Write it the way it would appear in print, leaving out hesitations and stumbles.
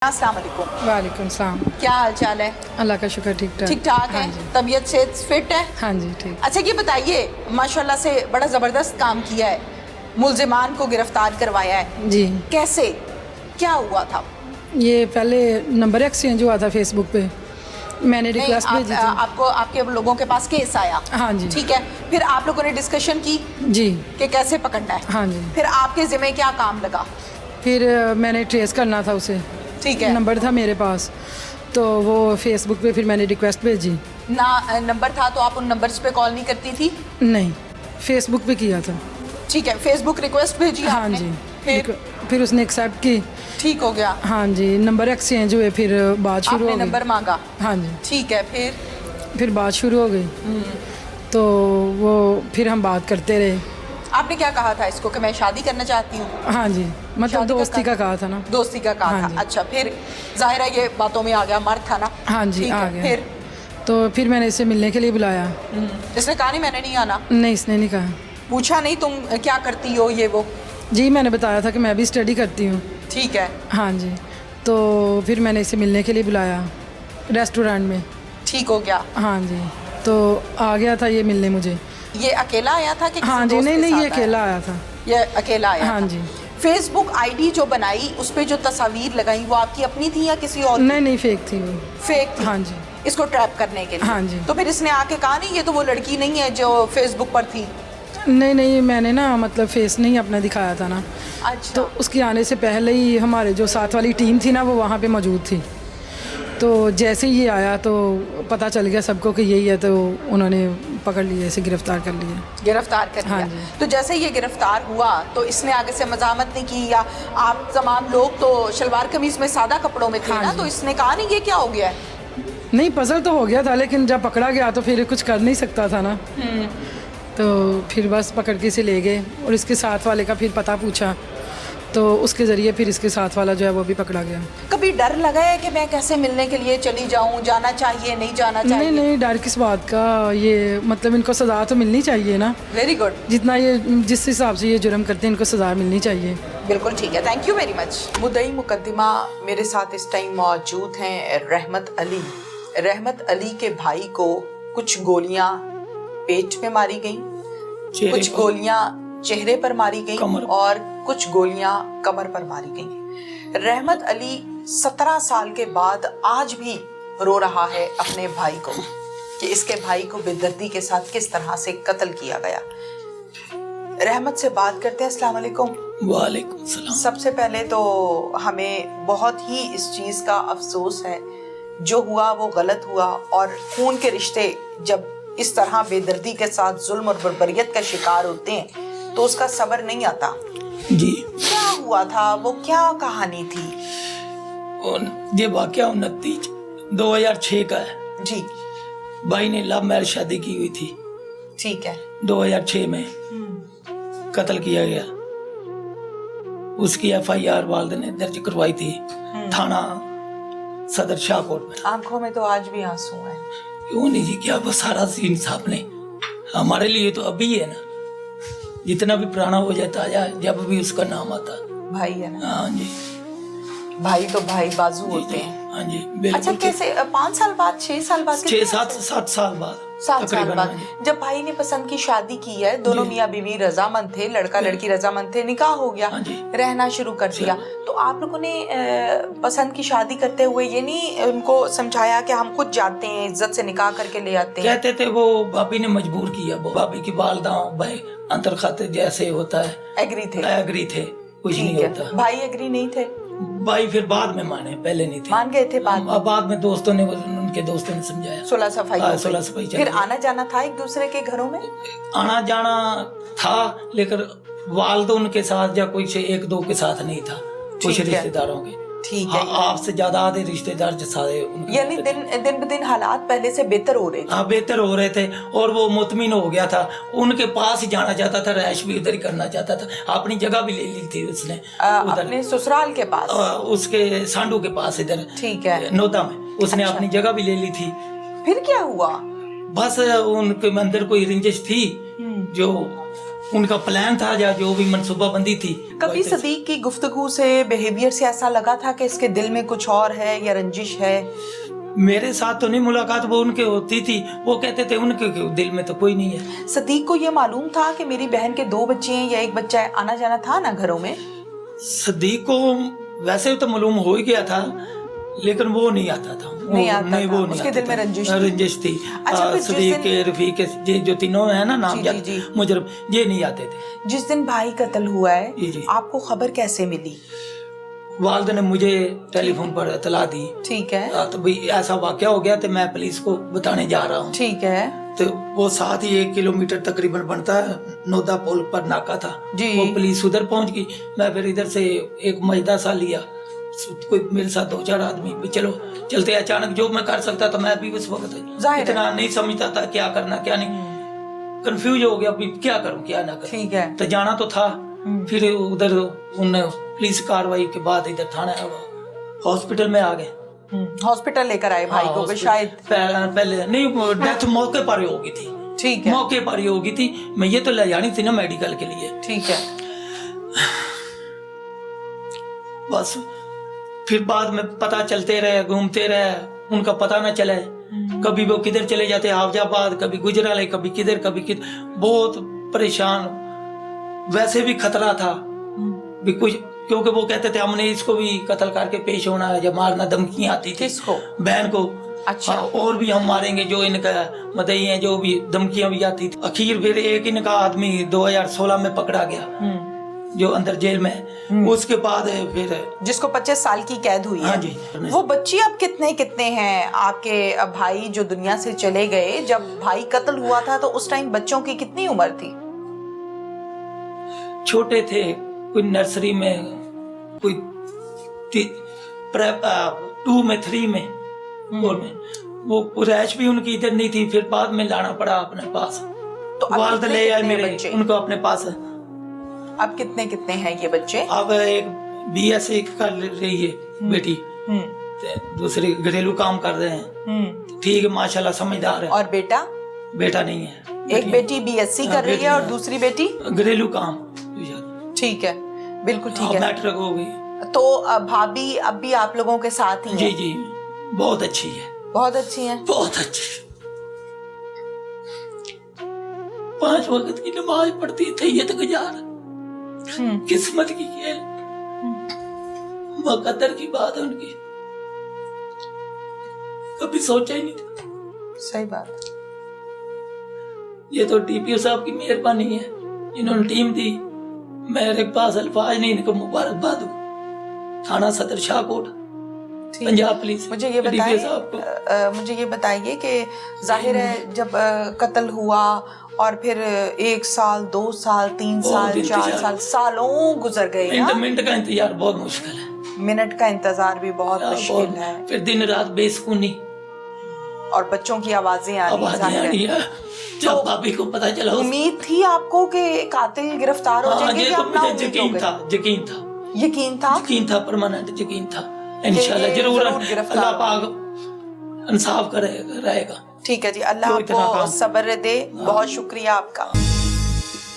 अस्सलाम वालेकुम। वालेकुम सलाम। क्या हाल चाल है? अल्लाह का शुक्र ठीक ठाक। ठीक ठाक है? हाँ जी। तबीयत से फिट है? हाँ जी ठीक। अच्छा ये बताइए, माशाल्लाह से बड़ा ज़बरदस्त काम किया है, मुल्जिमान को गिरफ्तार करवाया है, जी कैसे, क्या हुआ था? ये पहले नंबर एक्सचेंज हुआ था फेसबुक पे, मैंने नहीं, रिक्वेस्ट भेजी थी। आपको आपके लोगों के पास केस आया, हाँ जी ठीक है, फिर आप लोगों ने डिस्कशन की जी। कि कैसे पकड़ना है, हाँ जी। फिर आपके ज़िम्मे क्या काम लगा? फिर मैंने ट्रेस करना था उसे, ठीक है, नंबर था मेरे पास, तो वो फेसबुक पे फिर मैंने रिक्वेस्ट भेजी। ना नंबर था तो आप उन नंबर्स पे कॉल नहीं करती थी? नहीं, फेसबुक पे किया था। ठीक है, फेसबुक रिक्वेस्ट भेजी हाँ आपने? जी। फिर उसने एक्सेप्ट की। ठीक हो गया? हाँ जी, नंबर एक्सचेंज हुए, फिर बात शुरू आपने हो गई। नंबर मांगा? हाँ जी। ठीक है, फिर बात शुरू हो गई, तो वो फिर हम बात करते रहे। आपने क्या कहा था इसको कि मैं शादी करना चाहती हूँ? हाँ जी, मतलब शादी का दोस्ती का कहा था ना। दोस्ती का कहा हाँ था, जी। अच्छा, फिर जाहिर है ये बातों में आ गया, मर्द था ना? हाँ जी, ठीक आ है, गया। तो फिर मैंने इसे मिलने के लिए बुलाया। इसने कहा नहीं मैंने नहीं आना? नहीं, इसने नहीं कहा। पूछा नहीं तुम क्या करती हो ये वो? जी, मैंने बताया था कि मैं भी स्टडी करती हूँ। ठीक है, हाँ जी, तो फिर मैंने इसे मिलने के लिए बुलाया रेस्टोरेंट में। ठीक हो गया। हाँ जी, तो आ गया था ये मिलने मुझे। ये अकेला आया था कि किसी हाँ जी, दोस्त नहीं के नहीं, ये साथ अकेला आया था। ये अकेला आया हाँ था? जी। फेसबुक आईडी जो बनाई उस पे जो तस्वीर लगाई वो आपकी अपनी थी या किसी और? नहीं नहीं, फेक थी वो। फेक थी? हाँ जी। इसको ट्रैप करने के लिए? हाँ जी। तो फिर इसने आके कहा नहीं ये तो वो लड़की नहीं है जो फेसबुक पर थी? नहीं नहीं, मैंने ना मतलब फेस नहीं अपना दिखाया था ना, अच्छा, तो उसके आने से पहले ही हमारे जो साथ वाली टीम थी ना वो वहाँ पे मौजूद थी। तो जैसे ही ये आया तो पता चल गया सबको कि यही है, तो उन्होंने पकड़ लिया, इसे गिरफ्तार कर लिया। गिरफ्तार कर लिया? हाँ जी। तो जैसे ये गिरफ्तार हुआ तो इसने आगे से मजामत नहीं की, या आप तमाम लोग तो शलवार कमीज में सादा कपड़ों में थे हाँ ना, जी। तो इसने कहा नहीं ये क्या हो गया है? नहीं, पजल तो हो गया था, लेकिन जब पकड़ा गया तो फिर कुछ कर नहीं सकता था ना, तो फिर बस पकड़ के इसे ले गए और इसके साथ वाले का फिर पता पूछा, तो उसके ज़रिए फिर इसके साथ वाला जो है वो भी पकड़ा गया। कभी डर लगा है कि मैं कैसे मिलने के लिए चली जाऊं, जाना चाहिए नहीं जाना चाहिए? नहीं नहीं, डर किस बात का, ये मतलब इनको सज़ा तो मिलनी चाहिए ना। वेरी गुड, जितना ये जिस हिसाब से ये जुर्म करते हैं इनको सज़ा मिलनी चाहिए। बिल्कुल ठीक है, थैंक यू वेरी मच। मुद्दई मुकद्दमा मेरे साथ इस टाइम मौजूद हैं रहमत अली। रहमत अली के भाई को कुछ गोलियां पेट में मारी गई, कुछ गोलियां चेहरे पर मारी गई और कुछ गोलियां कमर पर मारी गई। रहमत अली 17 साल के बाद आज भी रो रहा है अपने भाई को कि इसके भाई को बेदर्दी के साथ किस तरह से कत्ल किया गया। रहमत से बात करते हैं। अस्सलाम वालेकुम। वालेकुम सलाम। सबसे पहले तो हमें बहुत ही इस चीज़ का अफसोस है, जो हुआ वो गलत हुआ, और खून के रिश्ते जब इस तरह बेदर्दी के साथ जुल्म और बर्बरियत का शिकार होते हैं तो उसका सब्र नहीं आता। जी, क्या हुआ था, वो क्या कहानी थी? और ये वाकया 2006 का है जी, भाई ने लव मैरिज शादी की हुई थी, ठीक है। 2006 में कत्ल किया गया। उसकी FIR वालिद ने दर्ज करवाई थी थाना सदर शाहकोट में। आंखों में तो आज भी आंसू हैं। क्यों नहीं जी, क्या वो सारा सीन सामने हमारे लिए तो अभी है ना, जितना भी पुराना हो जाता है जब भी उसका नाम आता। भाई है ना? हाँ जी, भाई तो भाई बाजू जी, होते जी, हैं। हाँ जी, अच्छा, बिल्कुल। कैसे 5 साल बाद, 6 साल बाद, 7 साल बाद 7 साल तकरीबन, बाद हाँ जी। जब भाई ने पसंद की शादी की है, दोनों मियाँ बीवी रजामंद थे, लड़का लड़की रजामंद थे, निकाह हो गया, हाँ जी। रहना शुरू कर दिया, तो आप लोगों ने पसंद की शादी करते हुए ये नहीं उनको समझाया कि हम खुद जाते हैं, इज्जत से निकाह करके ले आते हैं? कहते थे वो भाभी ने मजबूर किया, वो भाभी की वालदा भाई अंतर खाते जैसे होता है एग्री थे? एग्री थे, कुछ नहीं ठीक होता। है। भाई एग्री नहीं थे? भाई फिर बाद में माने, पहले नहीं थे। मान गए थे बाद में? बाद में दोस्तों ने, उनके दोस्तों ने समझाया, सुलह सफाई हो गई। सुलह सफाई चल फिर गई। आना जाना था एक दूसरे के घरों में? आना जाना था, लेकिन वालद उनके साथ या कोई से एक दो के साथ नहीं था, कुछ ठीक है। रिश्तेदारों के। ठीक है। आपसे ज्यादा आधे रिश्तेदार जो सारे उनके, यानी दिन ब दिन हालात पहले से बेहतर हो रहे थे? हाँ, बेहतर हो रहे थे, और वो मुतमिन हो गया था, उनके पास ही जाना चाहता था, रैश भी उधर ही करना चाहता था, अपनी जगह भी ले ली थी उसने अपने ससुराल के पास? उसके सांडू के पास इधर, ठीक है, नोदा में उसने अच्छा। अपनी जगह भी ले ली थी। फिर क्या हुआ? बस उनके अंदर कोई रंजिश थी जो उनका प्लान था या जो भी मनसूबाबंदी थी। कभी सदीक की गुफ्तगू से, बिहेवियर से ऐसा लगा था कि इसके दिल में कुछ और है या रंजिश है? मेरे साथ तो नहीं मुलाकात वो उनके होती थी, वो कहते थे उनके दिल में तो कोई नहीं है। सदीक को ये मालूम था कि मेरी बहन के 2 बच्चे हैं या 1 बच्चा है, आना जाना था ना घरों में? सदीक को वैसे तो मालूम हो ही गया था, लेकिन वो नहीं आता था। नहीं आता था। वो नहीं उसके दिल में रंजिश थी। अच्छा, फिर सदीक के रफीक के ये जो तीनों है ना नाम जी। मुजरम, ये नहीं आते थे। जिस दिन भाई कत्ल हुआ है, जी। आपको खबर कैसे मिली? वालिद ने मुझे टेलीफोन पर इतला दी। ठीक है। तो भाई ऐसा वाकया हो गया, तो मैं पुलिस को बताने जा रहा हूँ। ठीक है। तो वो साथ ही 1 किलोमीटर तकरीबन बनता है, नोदा पुल पर नाका था जी। वो पुलिस उधर पहुंच गई। मैं फिर इधर से एक मजदा सा लिया, कोई मेरे साथ 2-4 आदमी भी चलो चलते। अचानक जो मैं कर सकता था मैं भी उस वक्त इतना नहीं समझता था क्या करना क्या नहीं, कंफ्यूज हो गया क्या करूं क्या ना करूं। ठीक है। तो जाना तो था। फिर उधर उन पुलिस कार्रवाई के बाद इधर थाना हॉस्पिटल में आ गए। हॉस्पिटल लेकर आए भाई को? शायद पहले नहीं, डेथ मौके पर ही होगी थी। ठीक है। मौके पर ही होगी थी, मैं ये तो ले जानी थी ना मेडिकल के लिए। ठीक है। बस फिर बाद में पता चलते रहे, घूमते रहे, उनका पता ना चले। कभी वो किधर चले जाते हाफजाबाद, कभी गुजराले, कभी किधर बहुत परेशान। वैसे भी खतरा था भी कुछ, क्योंकि वो कहते थे हमने इसको भी कत्ल करके पेश होना है, जब मारना धमकियां आती थी। किसको? बहन को। अच्छा। और भी हम मारेंगे, जो इनका मदई है, जो भी धमकियां भी आती थी। आखिर फिर एक इनका आदमी 2016 में पकड़ा गया जो अंदर जेल में। उसके बाद फिर जिसको 25 साल की कैद हुई है। हाँ जी। वो बच्ची अब कितने हैं आपके? भाई जो दुनिया से चले गए, जब भाई कत्ल हुआ था तो उस टाइम बच्चों की कितनी उम्र थी? छोटे थे, कोई नर्सरी में, कोई 2 में 3 में, 4 में। वो रैश भी उनकी इधर नहीं थी, फिर बाद में लाना पड़ा अपने पास। तो वालिद ले आए मेरे बच्चे? उनको अपने पास। अब कितने हैं ये बच्चे? अब एक BSc कर रही है बेटी, दूसरे घरेलू काम कर रहे हैं। ठीक है, माशाल्लाह समझदार है। और बेटा? बेटा नहीं है। एक बेटी BSc कर रही है और दूसरी बेटी घरेलू काम। ठीक है, बिल्कुल ठीक है। मैट्रिक हो गई। तो भाभी अब भी आप लोगों के साथ ही जी जी, बहुत अच्छी है। बहुत अच्छी हैं। बहुत अच्छी। 5 वक्त की नमाज पढ़ती थी, ये तो गुजार किस्मत की खेल, मुकद्दर की बात है उनकी, कभी सोचा ही नहीं था। सही बात। ये तो DPO साहब की मेहरबानी है, इन्होंने टीम दी। मेरे पास अल्फाज नहीं, इनको मुबारकबाद। थाना सदर शाहकोट, पंजाब पुलिस। मुझे ये बताइए कि जाहिर है जब कत्ल हुआ और फिर 1 साल, 2 साल, 3 साल, 4 साल, सालों गुजर गए। मिनट का इंतजार बहुत मुश्किल है। मिनट का इंतजार भी बहुत मुश्किल है। फिर दिन रात बेसुकूनी और बच्चों की आवाजें आ रही हैं। जब भाभी को पता चला, उम्मीद थी आपको कि कातिल गिरफ्तार हो जाएंगे? ये तो मुझे यकीन था, परमानेंट यकीन था। इंशाल्लाह जरूर अल्लाह पाक इंसाफ रहेगा। ठीक है जी, अल्लाह आपको सब्र दे। बहुत शुक्रिया आपका।